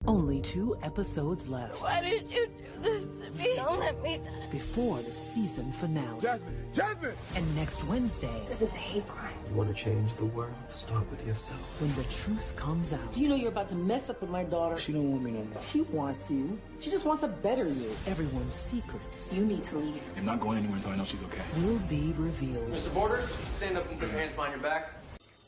Only 2 episodes left. Why did you do this to me? Don't let me die. Before the season finale. Jasmine! Jasmine! And next Wednesday, This is a hate crime. You want to change the world? Start with yourself. when the truth comes out. Do you know you're about to mess up with my daughter? She don't want me no more. She wants you. She just wants a better you. Everyone's secrets You need to leave. I'm not going anywhere until I know she's okay. will be revealed. Mr. Borders, stand up and put your hands behind your back.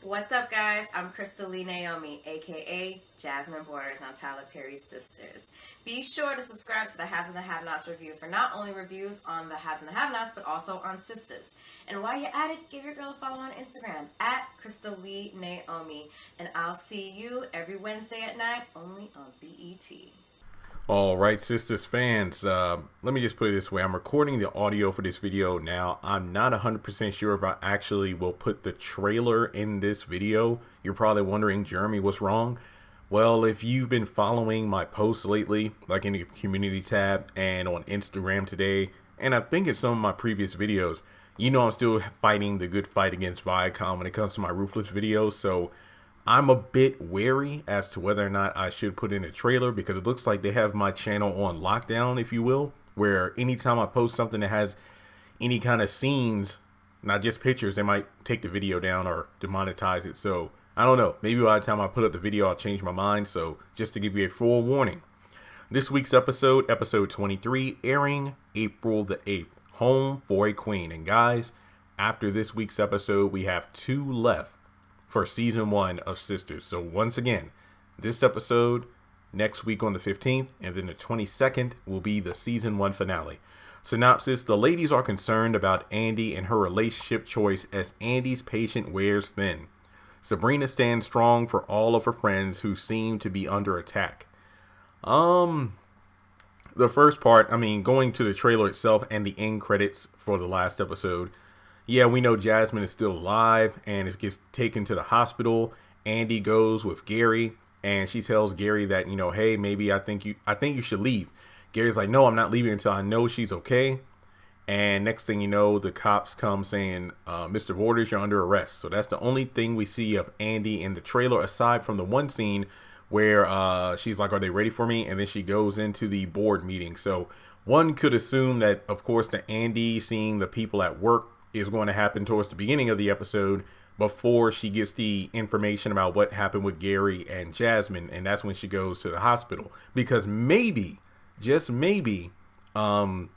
What's up, guys? I'm Crystal Lee Naomi, aka Jasmine Borders on Tyler Perry's Sisters. Be sure to subscribe to the Haves and the Have-Nots review for not only reviews on the Haves and the Have-Nots, but also on Sistas. And while you're at it, give your girl a follow on Instagram at Crystal Lee Naomi. And I'll see you every Wednesday at 9, only on BET. All right, Sisters fans, let me just put it this way. I'm recording the audio for this video now. I'm not 100% sure if I actually will put the trailer in this video. You're probably wondering, Jeremy, what's wrong? Well, if you've been following my posts lately, like in the community tab and on Instagram today, and I think in some of my previous videos, you know I'm still fighting the good fight against Viacom when it comes to my Ruthless videos. So I'm a bit wary as to whether or not I should put in a trailer, because it looks like they have my channel on lockdown, if you will, where anytime I post something that has any kind of scenes, not just pictures, they might take the video down or demonetize it. So I don't know, maybe by the time I put up the video, I'll change my mind. So just to give you a full warning, this week's episode 23, airing April the 8th, Home for a Queen. And guys, after this week's episode, we have 2 left for season 1 of Sisters. So once again, this episode next week on the 15th, and then the 22nd will be the season 1 finale. Synopsis: the ladies are concerned about Andy and her relationship choice as Andy's patient wears thin. Sabrina stands strong for all of her friends who seem to be under attack. The first part, going to the trailer itself and the end credits for the last episode, yeah, we know Jasmine is still alive and gets taken to the hospital. Andy goes with Gary and she tells Gary that, hey, maybe I think you should leave. Gary's like, no, I'm not leaving until I know she's okay. And next thing you know, the cops come saying, Mr. Borders, you're under arrest. So that's the only thing we see of Andy in the trailer, aside from the one scene where she's like, are they ready for me? And then she goes into the board meeting. So one could assume that, of course, the Andy seeing the people at work is going to happen towards the beginning of the episode, before she gets the information about what happened with Gary and Jasmine. And that's when she goes to the hospital, because maybe, just maybe, the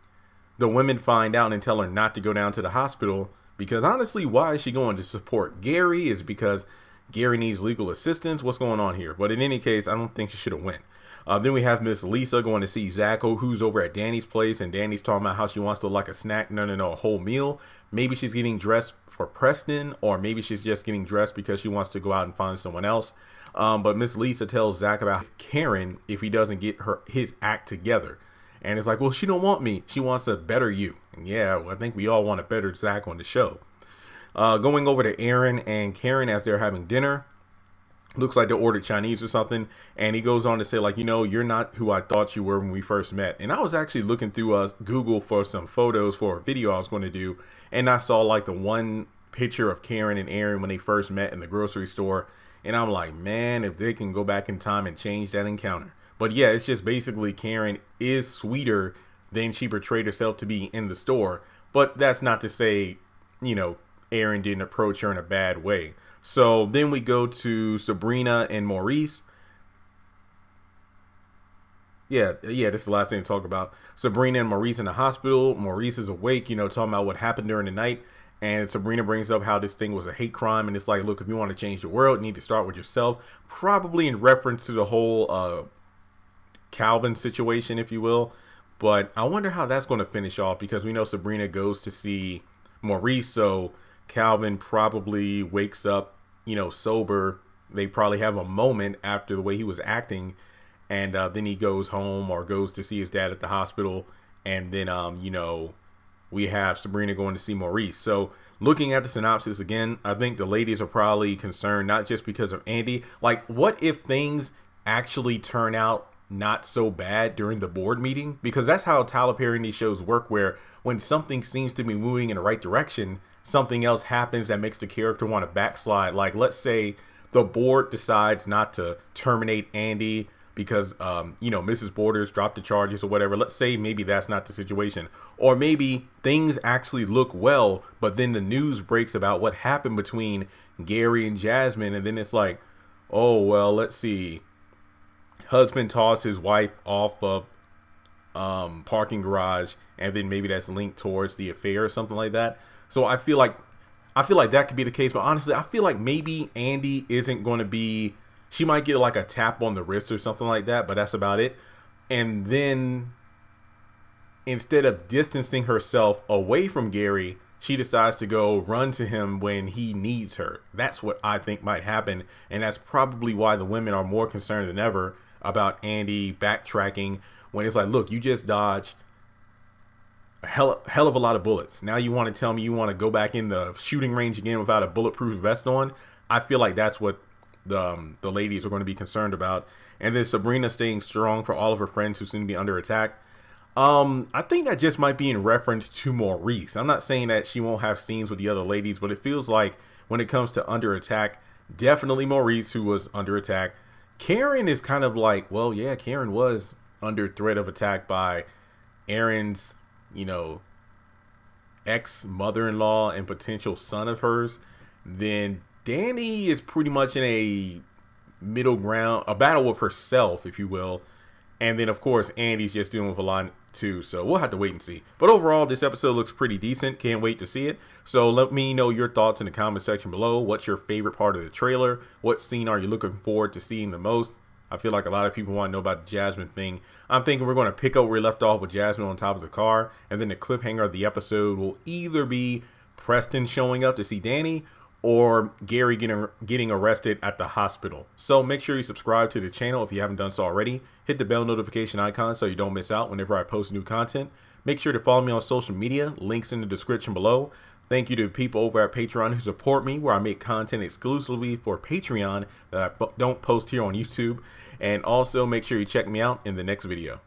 women find out and tell her not to go down to the hospital. Because honestly, why is she going to support Gary? Is because Gary needs legal assistance? What's going on here? But in any case, I don't think she should have went. Then we have Miss Lisa going to see Zach, who's over at Danny's place, and Danny's talking about how she wants to like a snack. No, a whole meal. Maybe she's getting dressed for Preston, or maybe she's just getting dressed because she wants to go out and find someone else. But Miss Lisa tells Zach about Karen if he doesn't get his act together. And it's like, well, she don't want me. She wants a better you. And yeah, well, I think we all want a better Zach on the show. Going over to Aaron and Karen as they're having dinner. Looks like they ordered Chinese or something. And he goes on to say, like, you're not who I thought you were when we first met. And I was actually looking through Google for some photos for a video I was going to do. And I saw like the one picture of Karen and Aaron when they first met in the grocery store. And I'm like, man, if they can go back in time and change that encounter. But yeah, it's just basically Karen is sweeter than she portrayed herself to be in the store. But that's not to say, Aaron didn't approach her in a bad way. So then we go to Sabrina and Maurice. Yeah, this is the last thing to talk about. Sabrina and Maurice in the hospital. Maurice is awake, talking about what happened during the night. And Sabrina brings up how this thing was a hate crime. And it's like, look, if you want to change the world, you need to start with yourself. Probably in reference to the whole Calvin situation, if you will. But I wonder how that's going to finish off, because we know Sabrina goes to see Maurice. So Calvin probably wakes up, sober. They probably have a moment after the way he was acting. And then he goes home or goes to see his dad at the hospital. And then, we have Sabrina going to see Maurice. So looking at the synopsis again, I think the ladies are probably concerned, not just because of Andy. Like, what if things actually turn out not so bad during the board meeting? Because that's how Tyler Perry and these shows work, where when something seems to be moving in the right direction, something else happens that makes the character want to backslide. Like, let's say the board decides not to terminate Andy because, you know, Mrs. Borders dropped the charges or whatever. Let's say maybe that's not the situation. Or maybe things actually look well, but then the news breaks about what happened between Gary and Jasmine. And then it's like, oh, well, let's see. Husband tossed his wife off of parking garage, and then maybe that's linked towards the affair or something like that. So I feel like that could be the case, but honestly, I feel like maybe Andy isn't going to be, she might get like a tap on the wrist or something like that, but that's about it. And then instead of distancing herself away from Gary, she decides to go run to him when he needs her. That's what I think might happen, and that's probably why the women are more concerned than ever about Andy backtracking when it's like, look, you just dodged a hell of a lot of bullets. Now you want to tell me you want to go back in the shooting range again without a bulletproof vest on? I feel like that's what the ladies are going to be concerned about. And then Sabrina staying strong for all of her friends who seem to be under attack. I think that just might be in reference to Maurice. I'm not saying that she won't have scenes with the other ladies, but it feels like when it comes to under attack, definitely Maurice, who was under attack. Karen is kind of like, well, yeah, Karen was under threat of attack by Aaron's, you know, ex-mother-in-law and potential son of hers. Then Danny is pretty much in a middle ground, a battle with herself, if you will. And then, of course, Andy's just dealing with a lot too. So we'll have to wait and see. But overall, this episode looks pretty decent. Can't wait to see it. So let me know your thoughts in the comment section below. What's your favorite part of the trailer? What scene are you looking forward to seeing the most? I feel like a lot of people want to know about the Jasmine thing. I'm thinking we're going to pick up where we left off with Jasmine on top of the car. And then the cliffhanger of the episode will either be Preston showing up to see Danny, or Gary getting arrested at the hospital. So make sure you subscribe to the channel if you haven't done so already. Hit the bell notification icon so you don't miss out whenever I post new content. Make sure to follow me on social media. Links in the description below. Thank you to people over at Patreon who support me, where I make content exclusively for Patreon that I don't post here on YouTube. And also make sure you check me out in the next video.